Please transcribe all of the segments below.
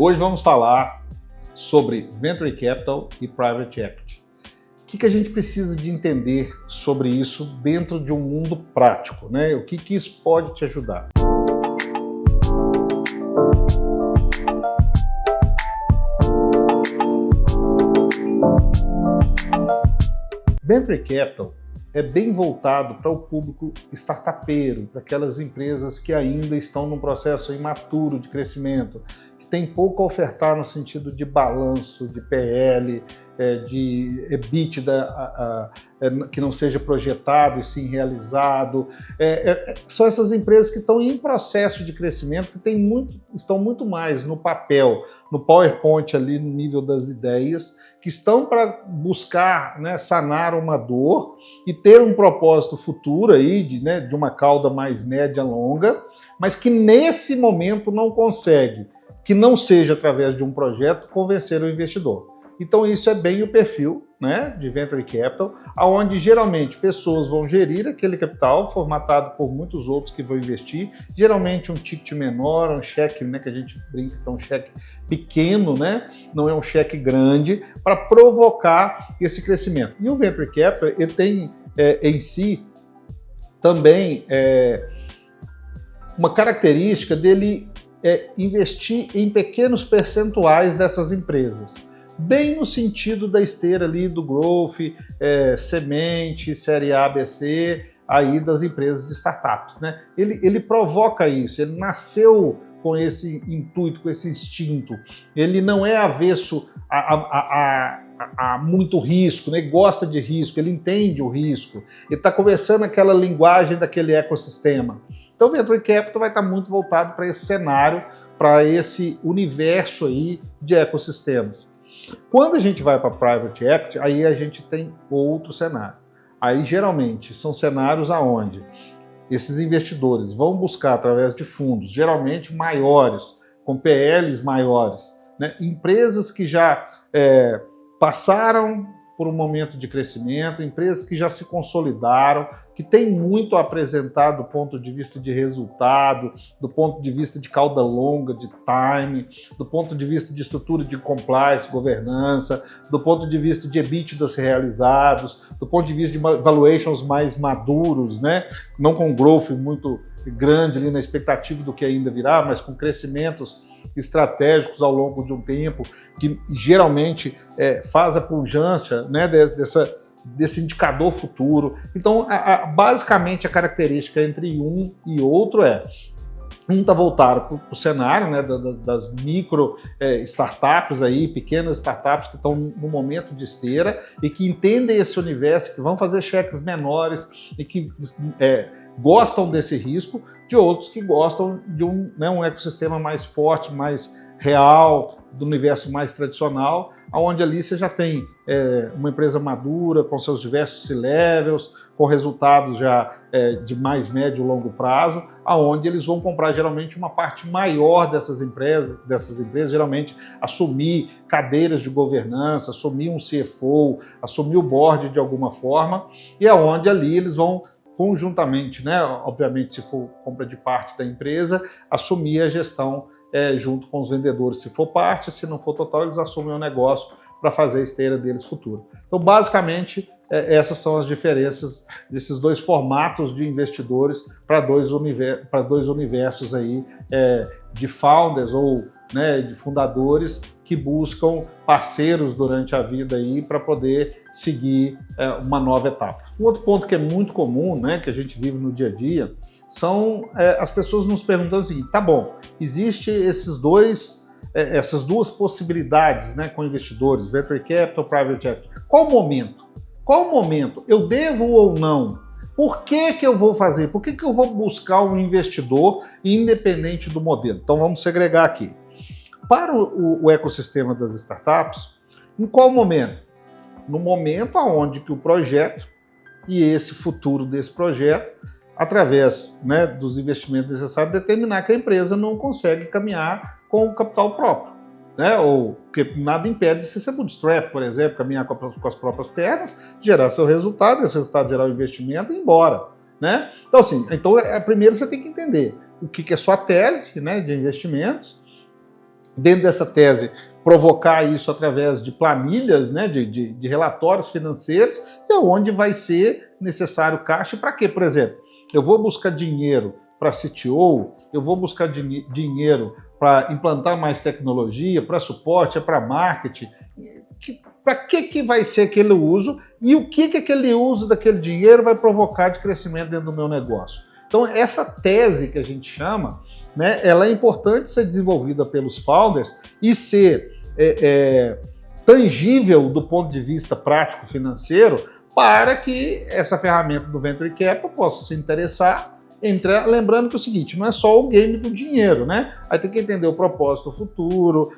Hoje vamos falar sobre Venture Capital e Private Equity. O que a gente precisa de entender sobre isso dentro de um mundo prático, né? O que isso pode te ajudar? Venture Capital é bem voltado para o público startupeiro, para aquelas empresas que ainda estão num processo imaturo de crescimento, que tem pouco a ofertar no sentido de balanço, de PL, de EBITDA que não seja projetado e sim realizado. São essas empresas que estão em processo de crescimento, que estão muito mais no papel, no PowerPoint ali no nível das ideias, que estão para buscar, né, sanar uma dor e ter um propósito futuro aí de uma cauda mais média longa, mas que nesse momento não consegue, que não seja através de um projeto, convencer o investidor. Então isso é bem o perfil, né, de Venture Capital, onde geralmente pessoas vão gerir aquele capital formatado por muitos outros que vão investir, geralmente um ticket menor, um cheque, né, que a gente brinca que é um cheque pequeno, né, não é um cheque grande, para provocar esse crescimento. E o Venture Capital ele tem em si também uma característica dele investir em pequenos percentuais dessas empresas, bem no sentido da esteira ali do growth, semente, série A, B, C, aí das empresas de startups, né? Ele provoca isso, ele nasceu com esse intuito, com esse instinto. Ele não é avesso a muito risco, né? Ele gosta de risco, ele entende o risco, ele está conversando aquela linguagem daquele ecossistema. Então o Venture Capital vai estar muito voltado para esse cenário, para esse universo aí de ecossistemas. Quando a gente vai para Private Equity, aí a gente tem outro cenário. Aí geralmente são cenários aonde esses investidores vão buscar através de fundos, geralmente maiores, com PLs maiores, né? Empresas que já passaram por um momento de crescimento, empresas que já se consolidaram, que têm muito a apresentar do ponto de vista de resultado, do ponto de vista de cauda longa, de time, do ponto de vista de estrutura de compliance, governança, do ponto de vista de EBITDAs realizados, do ponto de vista de valuations mais maduros, né? Não com growth muito grande ali na expectativa do que ainda virá, mas com crescimentos estratégicos ao longo de um tempo, que geralmente faz a pujança, né, desse indicador futuro. Então, basicamente, a característica entre um e outro um está voltado para o cenário, né, das micro startups, aí, pequenas startups que estão no momento de esteira e que entendem esse universo, que vão fazer cheques menores e que gostam desse risco, de outros que gostam de um ecossistema mais forte, mais real, do universo mais tradicional, onde ali você já tem uma empresa madura, com seus diversos C-levels, com resultados já de mais médio e longo prazo, aonde eles vão comprar geralmente uma parte maior dessas empresas, geralmente assumir cadeiras de governança, assumir um CFO, assumir o board de alguma forma, e aonde ali eles vão conjuntamente, né, obviamente se for compra de parte da empresa, assumir a gestão junto com os vendedores, se for parte, se não for total, eles assumem o negócio para fazer a esteira deles futuro. Então, basicamente, essas são as diferenças desses dois formatos de investidores para dois universos aí, de founders ou, né, de fundadores que buscam parceiros durante a vida aí para poder seguir uma nova etapa. Um outro ponto que é muito comum, né, que a gente vive no dia a dia, são as pessoas nos perguntando o seguinte: tá bom, existe essas duas possibilidades, né, com investidores, Venture Capital, Private Equity. Qual o momento? Qual o momento? Eu devo ou não? Por que eu vou fazer? Por que eu vou buscar um investidor independente do modelo? Então vamos segregar aqui. Para o ecossistema das startups, em qual momento? No momento onde que o projeto e esse futuro desse projeto, através, né, dos investimentos necessários, determinar que a empresa não consegue caminhar com o capital próprio, né? Ou que nada impede de ser bootstrap, por exemplo, caminhar com as próprias pernas, gerar seu resultado, esse resultado gerar o investimento e ir embora, né? Então, assim, primeiro você tem que entender o que é sua tese, né, de investimentos, dentro dessa tese, provocar isso através de planilhas, né, de relatórios financeiros, é onde vai ser necessário caixa. Para quê? Por exemplo, eu vou buscar dinheiro para CTO, eu vou buscar dinheiro para implantar mais tecnologia, para suporte, para marketing. Para que vai ser aquele uso e o que aquele uso daquele dinheiro vai provocar de crescimento dentro do meu negócio? Então, essa tese que a gente chama, né, ela é importante ser desenvolvida pelos founders e ser tangível do ponto de vista prático financeiro para que essa ferramenta do Venture Capital possa se interessar. Lembrando que é o seguinte, não é só o game do dinheiro, né? Aí tem que entender o propósito futuro,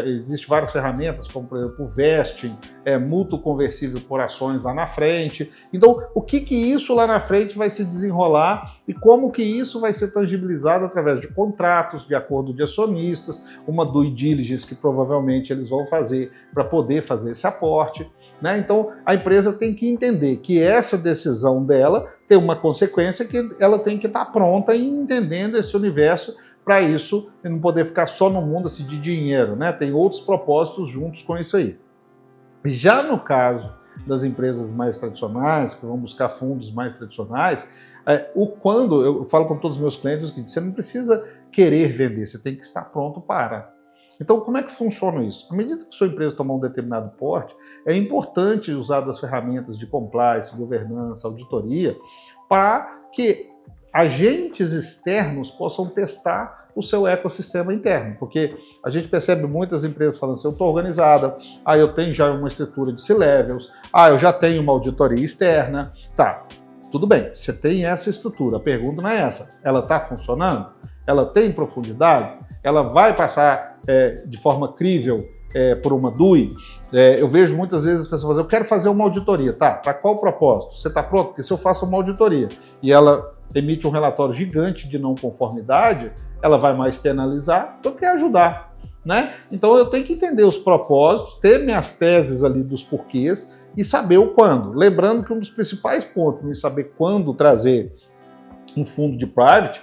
existem várias ferramentas, como por exemplo o vesting, mútuo conversível por ações lá na frente. Então, o que isso lá na frente vai se desenrolar e como que isso vai ser tangibilizado através de contratos, de acordo de acionistas, uma due diligence que provavelmente eles vão fazer para poder fazer esse aporte. Né? Então, a empresa tem que entender que essa decisão dela tem uma consequência que ela tem que estar pronta e entendendo esse universo para isso e não poder ficar só no mundo assim, de dinheiro. Né? Tem outros propósitos juntos com isso aí. Já no caso das empresas mais tradicionais, que vão buscar fundos mais tradicionais, quando eu falo com todos os meus clientes que você não precisa querer vender, você tem que estar pronto para. Então, como é que funciona isso? À medida que sua empresa tomar um determinado porte, é importante usar das ferramentas de compliance, governança, auditoria, para que agentes externos possam testar o seu ecossistema interno. Porque a gente percebe muitas empresas falando assim, eu estou organizada, eu tenho já uma estrutura de C-levels, eu já tenho uma auditoria externa. Tá, tudo bem, você tem essa estrutura, a pergunta não é essa. Ela está funcionando? Ela tem profundidade? Ela vai passar de forma crível por uma DUI? Eu vejo muitas vezes as pessoas falando, eu quero fazer uma auditoria. Tá, para qual propósito? Você está pronto? Porque se eu faço uma auditoria e ela emite um relatório gigante de não conformidade, ela vai mais penalizar do que ajudar. Né? Então eu tenho que entender os propósitos, ter minhas teses ali dos porquês e saber o quando. Lembrando que um dos principais pontos em saber quando trazer um fundo de private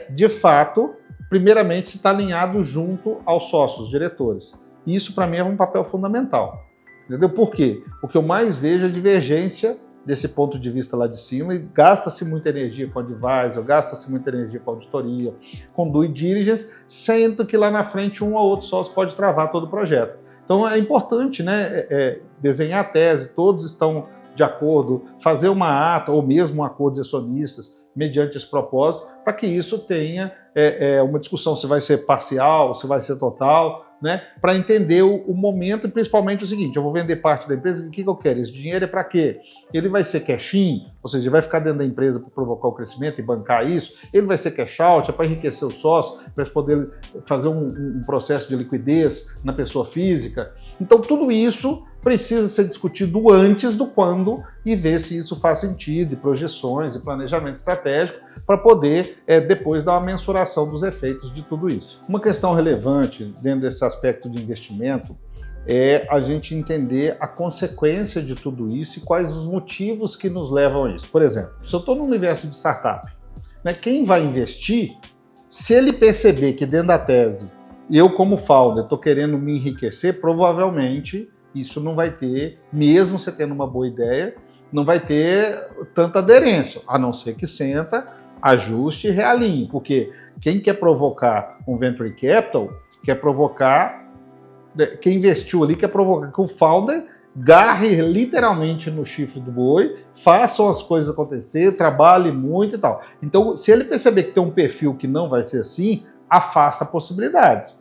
de fato, primeiramente, se está alinhado junto aos sócios, diretores. Isso, para mim, é um papel fundamental. Entendeu? Por quê? O que eu mais vejo é a divergência desse ponto de vista lá de cima e gasta-se muita energia com advisor, gasta-se muita energia com auditoria, com due diligence, sendo que lá na frente um ou outro sócio pode travar todo o projeto. Então, é importante, né, desenhar a tese, todos estão de acordo, fazer uma ata ou mesmo um acordo de acionistas mediante esse propósito, para que isso tenha uma discussão se vai ser parcial, se vai ser total, né? Para entender o momento e principalmente o seguinte, eu vou vender parte da empresa, o que eu quero? Esse dinheiro é para quê? Ele vai ser cash-in, ou seja, vai ficar dentro da empresa para provocar o crescimento e bancar isso, ele vai ser cash-out, é para enriquecer o sócio, para poder fazer um processo de liquidez na pessoa física. Então tudo isso precisa ser discutido antes do quando e ver se isso faz sentido, e projeções e planejamento estratégico para poder depois dar uma mensuração dos efeitos de tudo isso. Uma questão relevante dentro desse aspecto de investimento é a gente entender a consequência de tudo isso e quais os motivos que nos levam a isso. Por exemplo, se eu estou no universo de startup, né, quem vai investir, se ele perceber que dentro da tese, eu como founder estou querendo me enriquecer, provavelmente isso não vai ter, mesmo você tendo uma boa ideia, não vai ter tanta aderência, a não ser que senta, ajuste e realinhe, porque quem quer provocar um venture capital, quer provocar, quem investiu ali quer provocar que o founder garre literalmente no chifre do boi, façam as coisas acontecer, trabalhe muito e tal. Então, se ele perceber que tem um perfil que não vai ser assim, afasta possibilidades.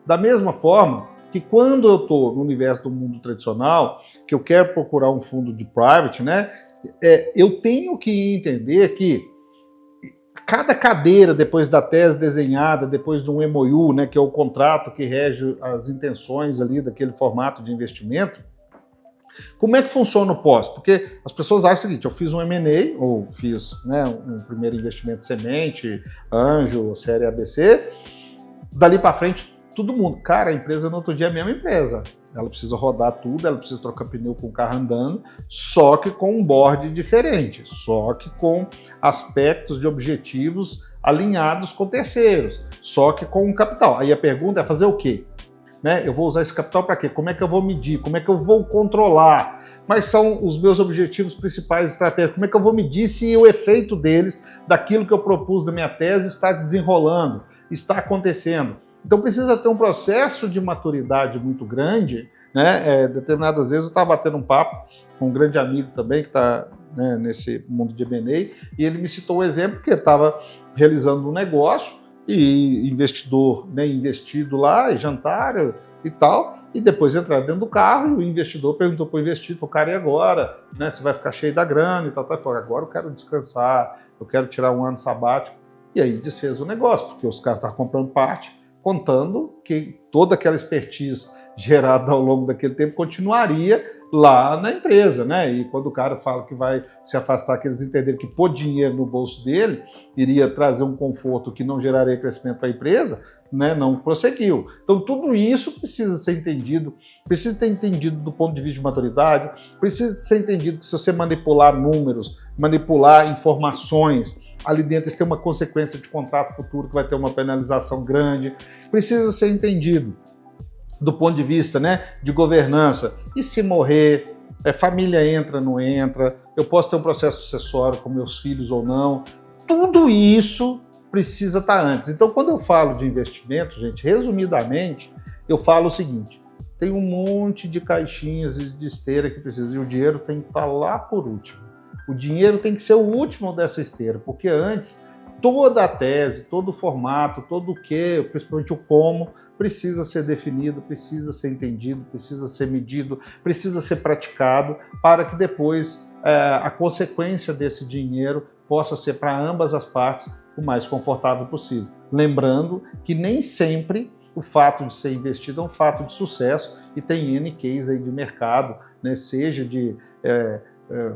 Da mesma forma que quando eu estou no universo do mundo tradicional, que eu quero procurar um fundo de private, né, eu tenho que entender que cada cadeira, depois da tese desenhada, depois de um MOU, né, que é o contrato que rege as intenções ali daquele formato de investimento, como é que funciona o pós? Porque as pessoas acham o seguinte, eu fiz um M&A, ou fiz, né, um primeiro investimento semente, anjo, série ABC, dali para frente, todo mundo. Cara, a empresa no outro dia é a mesma empresa. Ela precisa rodar tudo, ela precisa trocar pneu com o carro andando, só que com um board diferente, só que com aspectos de objetivos alinhados com terceiros, só que com um capital. Aí a pergunta é fazer o quê? Né? Eu vou usar esse capital para quê? Como é que eu vou medir? Como é que eu vou controlar? Quais são os meus objetivos principais estratégicos? Como é que eu vou medir se o efeito deles, daquilo que eu propus na minha tese, está desenrolando, está acontecendo? Então precisa ter um processo de maturidade muito grande, né? Determinadas vezes eu estava batendo um papo com um grande amigo também que está, né, nesse mundo de M&A, e ele me citou um exemplo que estava realizando um negócio e investidor, né, investido lá, e jantaram e tal, e depois entraram dentro do carro e o investidor perguntou para o investidor, falou, cara, e agora? Né, você vai ficar cheio da grana e tal, tal. Falou, agora eu quero descansar, eu quero tirar um ano sabático. E aí desfez o negócio, porque os caras estavam comprando parte, contando que toda aquela expertise gerada ao longo daquele tempo continuaria lá na empresa, né? E quando o cara fala que vai se afastar, que eles entenderam que pôr dinheiro no bolso dele iria trazer um conforto que não geraria crescimento para a empresa, né? Não prosseguiu. Então tudo isso precisa ser entendido, precisa ser entendido do ponto de vista de maturidade, precisa ser entendido que se você manipular números, manipular informações, ali dentro isso tem uma consequência de contrato futuro que vai ter uma penalização grande, precisa ser entendido do ponto de vista, né, de governança. E se morrer, família entra, não entra, eu posso ter um processo sucessório com meus filhos ou não. Tudo isso precisa estar antes. Então, quando eu falo de investimento, gente, resumidamente, eu falo o seguinte, tem um monte de caixinhas de esteira que precisa, e o dinheiro tem que estar lá por último. O dinheiro tem que ser o último dessa esteira, porque antes toda a tese, todo o formato, todo o que, principalmente o como, precisa ser definido, precisa ser entendido, precisa ser medido, precisa ser praticado, para que depois a consequência desse dinheiro possa ser para ambas as partes o mais confortável possível. Lembrando que nem sempre o fato de ser investido é um fato de sucesso, e tem N case aí de mercado, né, seja de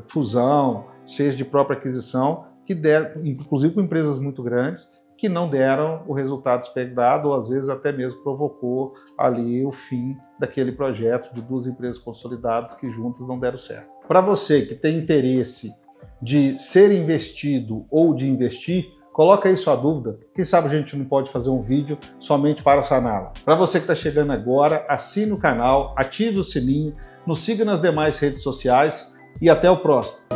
fusão, seja de própria aquisição, que deram, inclusive com empresas muito grandes, que não deram o resultado esperado, ou às vezes até mesmo provocou ali o fim daquele projeto de duas empresas consolidadas que juntas não deram certo. Para você que tem interesse de ser investido ou de investir, coloca aí sua dúvida, quem sabe a gente não pode fazer um vídeo somente para saná-la. Para você que está chegando agora, assine o canal, ative o sininho, nos siga nas demais redes sociais e até o próximo.